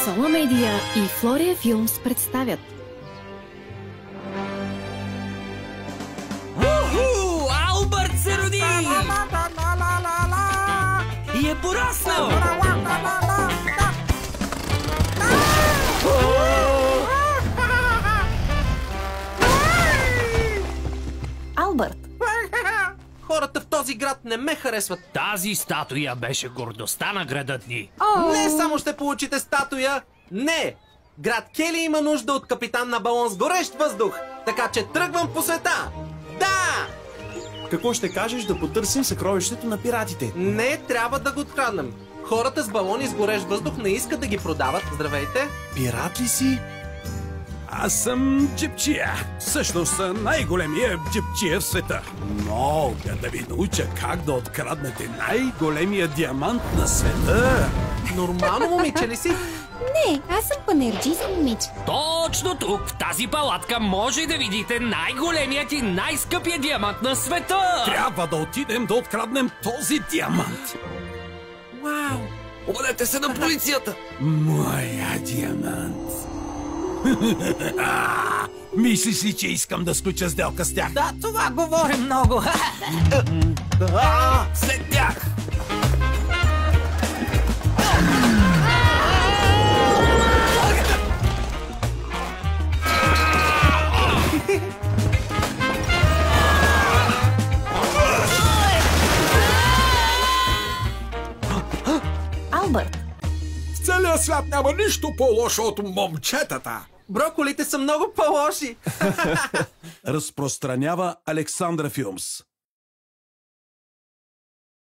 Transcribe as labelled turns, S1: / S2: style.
S1: Сола Медия и Флория Филмс представят.
S2: Уху! Албърт се роди! И е пораснал!
S1: Албърт.
S3: Хората в този град не ме харесват.
S2: Тази статуя беше гордостта на града ни.
S3: Не само ще получите статуя, не! Град Кели има нужда от капитан на балон с горещ въздух, така че тръгвам по света! Да!
S4: Какво ще кажеш да потърсим съкровището на пиратите?
S3: Не трябва да го откраднем. Хората с балони с горещ въздух не искат да ги продават. Здравейте!
S4: Пират ли си?
S5: Аз съм джипчия. Всъщност най-големия джипчия в света. Мога да ви науча как да откраднете най-големия диамант на света.
S3: Нормално момиче ли си?
S6: Не, аз съм панерджийско момиче.
S2: Точно тук, в тази палатка, може да видите най-големият и най-скъпия диамант на света!
S5: Трябва да отидем да откраднем този диамант.
S2: Вау! Обадете се на полицията!
S5: Моя диамант. Мислиш ли, че искам да сключа сделка с тях?
S2: Да, това говори много! След тях!
S1: Албърт.
S5: В целия свят няма нищо по-лошо от момчетата.
S3: Броколите са много по-лоши.
S4: Разпространява Александра Филмс.